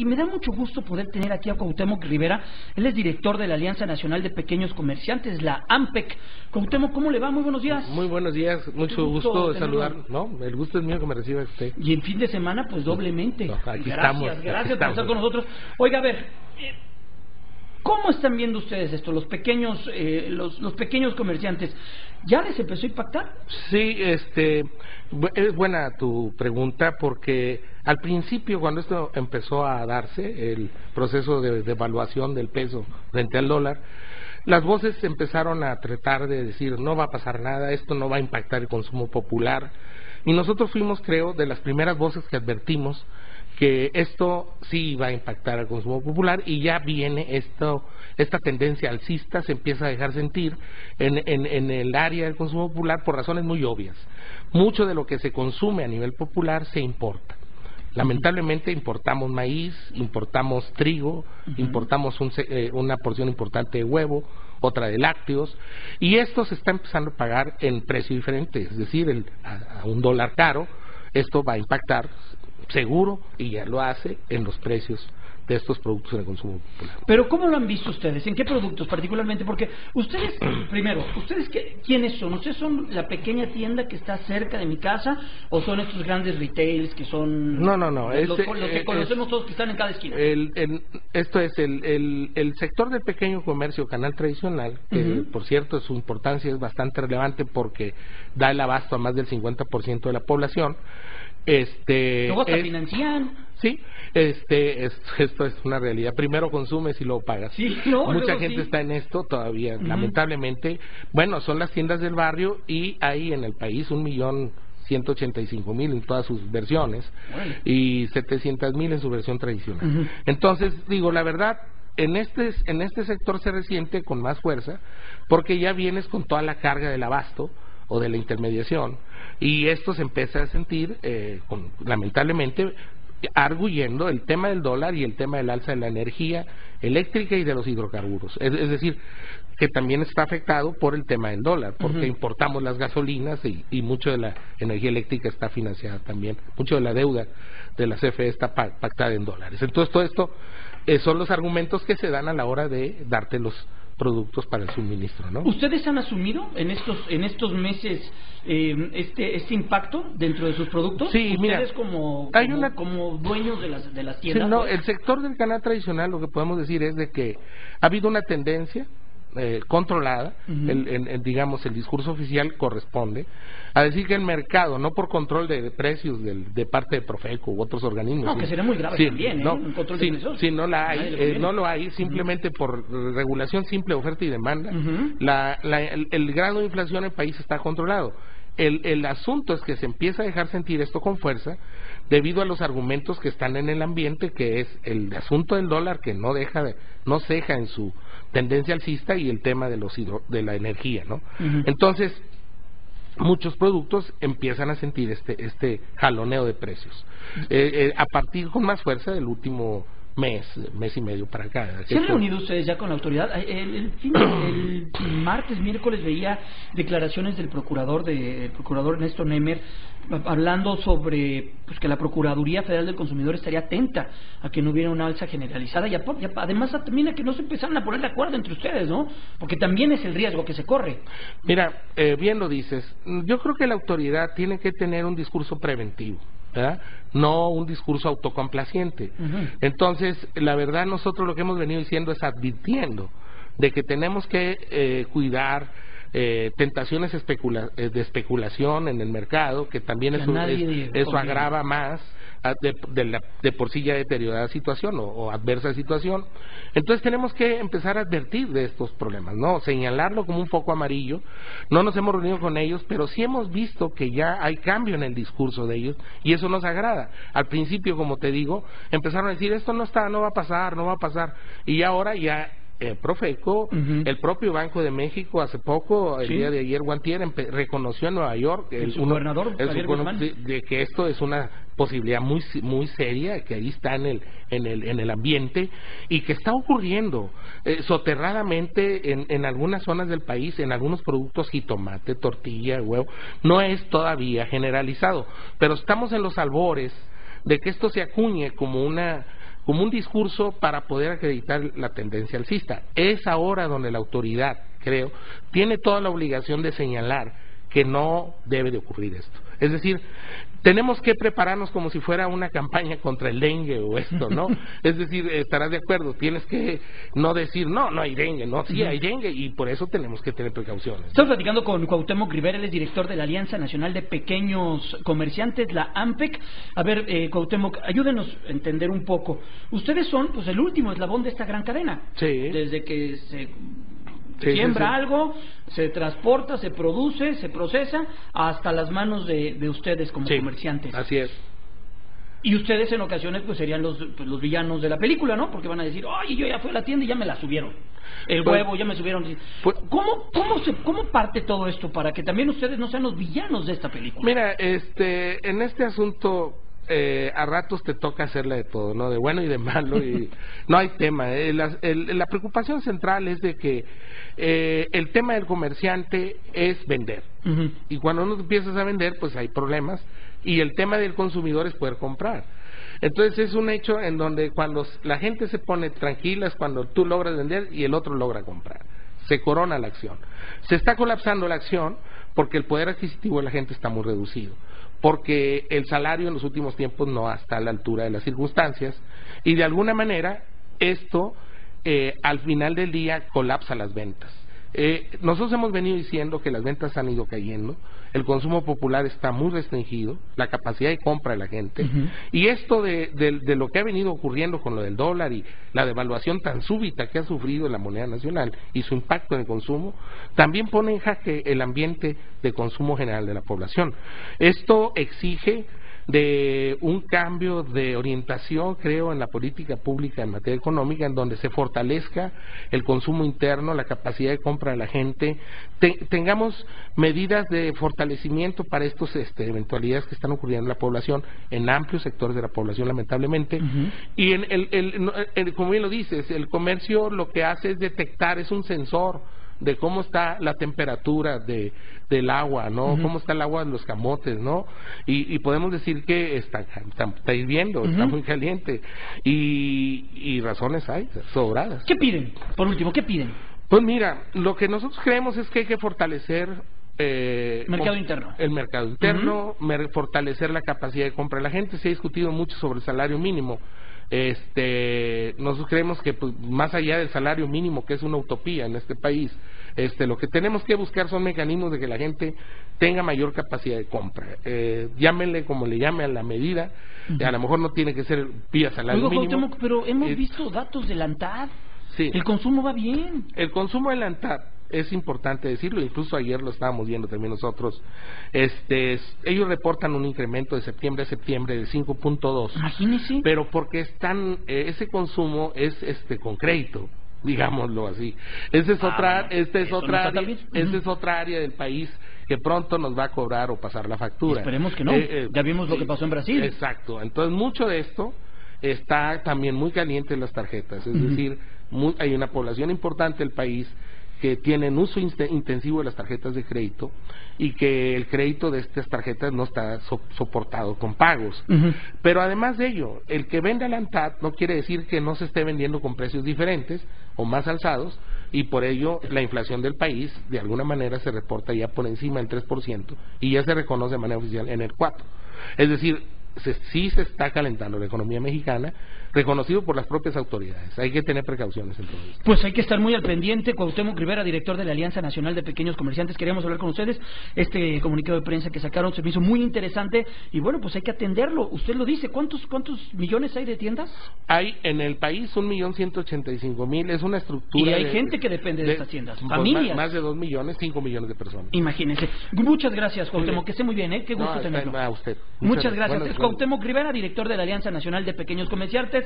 y me da mucho gusto poder tener aquí a Cuauhtémoc Rivera. Él es director de la Alianza Nacional de Pequeños Comerciantes, la AMPEC. Cuauhtémoc, ¿cómo le va? Muy buenos días. Muy buenos días, mucho gusto de saludar. No, el gusto es mío que me reciba usted. Y en fin de semana, pues doblemente. No, aquí gracias estamos. Por estar con nosotros. Oiga, a ver, ¿cómo están viendo ustedes esto, los pequeños comerciantes? ¿Ya les empezó a impactar? Sí, es buena tu pregunta, porque al principio, cuando esto empezó a darse, el proceso de devaluación del peso frente al dólar, las voces empezaron a tratar de decir, no va a pasar nada, esto no va a impactar el consumo popular, y nosotros fuimos, creo, de las primeras voces que advertimos que esto sí va a impactar al consumo popular, y ya viene esta tendencia alcista, se empieza a dejar sentir en el área del consumo popular por razones muy obvias. Mucho de lo que se consume a nivel popular se importa. Lamentablemente importamos maíz, importamos trigo, importamos una porción importante de huevo, otra de lácteos, y esto se está empezando a pagar en precio diferente, es decir, a $1 caro, esto va a impactar seguro, y ya lo hace, en los precios de estos productos en el consumo popular. Pero ¿cómo lo han visto ustedes? ¿En qué productos particularmente? Porque ustedes, primero, ¿quiénes son? ¿Ustedes son la pequeña tienda que está cerca de mi casa o son estos grandes retails que son... No. Los que conocemos todos que están en cada esquina. Esto es el sector del pequeño comercio, canal tradicional, que por cierto su importancia es bastante relevante porque da el abasto a más del 50% de la población. Luego hasta financian. Sí, esto es una realidad. Primero consumes y luego pagas. Sí, mucha gente está en esto todavía, lamentablemente. Bueno, son las tiendas del barrio, y hay en el país 1.185.000 en todas sus versiones, y 700.000 en su versión tradicional. Entonces, digo, la verdad, en este sector se resiente con más fuerza, porque ya vienes con toda la carga del abasto o de la intermediación, y esto se empieza a sentir, lamentablemente, arguyendo el tema del dólar y el tema del alza de la energía eléctrica y de los hidrocarburos. Es decir, que también está afectado por el tema del dólar, porque importamos las gasolinas y mucho de la energía eléctrica está financiada también, mucho de la deuda de la CFE está pactada en dólares. Entonces, todo esto son los argumentos que se dan a la hora de darte los productos para el suministro, ¿no? ¿Ustedes han asumido en estos meses este impacto dentro de sus productos? Sí, ustedes como dueños de las tiendas. Sí, no, el sector del canal tradicional, lo que podemos decir es de que ha habido una tendencia controlada, digamos, el discurso oficial corresponde a decir que el mercado, no por control de precios de parte de Profeco u otros organismos, no, que será muy grave también, un control de precios. Sí, no lo hay, simplemente por regulación simple, oferta y demanda, el grado de inflación en el país está controlado. El asunto es que se empieza a dejar sentir esto con fuerza debido a los argumentos que están en el ambiente, que es el asunto del dólar, que no ceja en su tendencia alcista, y el tema de la energía, ¿no? Entonces, muchos productos empiezan a sentir este jaloneo de precios a partir con más fuerza del último mes y medio para acá. ¿Se han reunido ustedes ya con la autoridad? El miércoles veía declaraciones del procurador Ernesto Nemer hablando sobre que la Procuraduría Federal del Consumidor estaría atenta a que no hubiera una alza generalizada, y además también a que no se empezaran a poner de acuerdo entre ustedes, ¿no? Porque también es el riesgo que se corre. Mira, bien lo dices, yo creo que la autoridad tiene que tener un discurso preventivo, ¿verdad? No un discurso autocomplaciente. Entonces, la verdad, nosotros lo que hemos venido diciendo es advirtiendo de que tenemos que cuidar tentaciones de especulación en el mercado, que también eso agrava más de por sí ya deteriorada situación o adversa situación. Entonces tenemos que empezar a advertir de estos problemas, no señalarlo como un foco amarillo. No nos hemos reunido con ellos, pero sí hemos visto que ya hay cambio en el discurso de ellos, y eso nos agrada. Al principio, como te digo, empezaron a decir esto no va a pasar, y ahora ya Profeco, el propio Banco de México hace poco, el día de ayer, Guantier, reconoció en Nueva York el gobernador de que esto es una posibilidad muy seria, que ahí está en el ambiente, y que está ocurriendo soterradamente en algunas zonas del país, en algunos productos, jitomate, tortilla, huevo. No es todavía generalizado, pero estamos en los albores de que esto se acuñe como una como un discurso para poder acreditar la tendencia alcista. Es ahora donde la autoridad, creo, tiene toda la obligación de señalar que no debe de ocurrir esto. Es decir, tenemos que prepararnos como si fuera una campaña contra el dengue o esto, ¿no? Es decir, estarás de acuerdo, tienes que no decir, no hay dengue, no, sí hay dengue, y por eso tenemos que tener precauciones. Estamos platicando con Cuauhtémoc Rivera, él es director de la Alianza Nacional de Pequeños Comerciantes, la AMPEC. A ver, Cuauhtémoc, ayúdenos a entender un poco. Ustedes son, pues, el último eslabón de esta gran cadena. Sí. Desde que se siembra algo, se transporta, se produce, se procesa, hasta las manos de ustedes como comerciantes. Así es. Y ustedes en ocasiones pues serían los villanos de la película, ¿no? Porque van a decir, oye, yo ya fui a la tienda y ya me la subieron. El huevo, ya me subieron. ¿Cómo parte todo esto para que también ustedes no sean los villanos de esta película? Mira, en este asunto a ratos te toca hacerla de todo, ¿no? De bueno y de malo, y no hay tema. La preocupación central es de que el tema del comerciante es vender. Y cuando uno empiezas a vender, pues hay problemas. Y el tema del consumidor es poder comprar. Entonces es un hecho en donde cuando la gente se pone tranquila es cuando tú logras vender y el otro logra comprar. Se corona la acción. Se está colapsando la acción porque el poder adquisitivo de la gente está muy reducido, porque el salario en los últimos tiempos no está a la altura de las circunstancias, y de alguna manera esto al final del día colapsa las ventas. Nosotros hemos venido diciendo que las ventas han ido cayendo, el consumo popular está muy restringido, la capacidad de compra de la gente, y esto de lo que ha venido ocurriendo con lo del dólar y la devaluación tan súbita que ha sufrido la moneda nacional y su impacto en el consumo, también pone en jaque el ambiente de consumo general de la población. Esto exige de un cambio de orientación, creo, en la política pública en materia económica, en donde se fortalezca el consumo interno, la capacidad de compra de la gente, tengamos medidas de fortalecimiento para estas eventualidades que están ocurriendo en la población, en amplios sectores de la población, lamentablemente. Y como bien lo dices, el comercio lo que hace es detectar, es un sensor de cómo está la temperatura del agua, ¿no? Cómo está el agua de los camotes, ¿no? Y podemos decir que está hirviendo, está muy caliente, y razones hay, sobradas. ¿Qué piden? Por último, ¿qué piden? Pues mira, lo que nosotros creemos es que hay que fortalecer mercado interno. El mercado interno, fortalecer la capacidad de compra de la gente. Se ha discutido mucho sobre el salario mínimo. Nosotros creemos que pues, más allá del salario mínimo, que es una utopía en este país, lo que tenemos que buscar son mecanismos de que la gente tenga mayor capacidad de compra. Llámenle como le llame a la medida, a lo mejor no tiene que ser vía salario mínimo. Pero hemos visto datos de la ANTAD. Sí. El consumo va bien. El consumo de la ANTAD, es importante decirlo, incluso ayer lo estábamos viendo también nosotros, ellos reportan un incremento de septiembre a septiembre de 5.2. Imagínese. Pero porque ese consumo es con crédito, digámoslo así. Esa es otra área del país que pronto nos va a cobrar o pasar la factura. Esperemos que no. Ya vimos lo que pasó en Brasil. Exacto. Entonces mucho de esto está también muy caliente en las tarjetas, es decir, hay una población importante del país que tienen uso intensivo de las tarjetas de crédito y que el crédito de estas tarjetas no está soportado con pagos. Pero además de ello, el que vende a la ANTAD no quiere decir que no se esté vendiendo con precios diferentes o más alzados, y por ello la inflación del país de alguna manera se reporta ya por encima del 3% y ya se reconoce de manera oficial en el 4%. Es decir, sí se está calentando la economía mexicana, reconocido por las propias autoridades. Hay que tener precauciones en todo esto. Pues hay que estar muy al pendiente. Cuauhtémoc Rivera, director de la Alianza Nacional de Pequeños Comerciantes, queríamos hablar con ustedes. Este comunicado de prensa que sacaron se me hizo muy interesante y bueno, pues hay que atenderlo. Usted lo dice, ¿cuántos millones hay de tiendas? Hay en el país 1.185.000, es una estructura. Y hay gente que depende de estas tiendas, familias. Más de 2 millones, 5 millones de personas. Imagínense. Muchas gracias, Cuauhtémoc, que esté muy bien, Qué gusto tenerlo. A usted. Muchas gracias. Es Cuauhtémoc Rivera, director de la Alianza Nacional de Pequeños Comerciantes.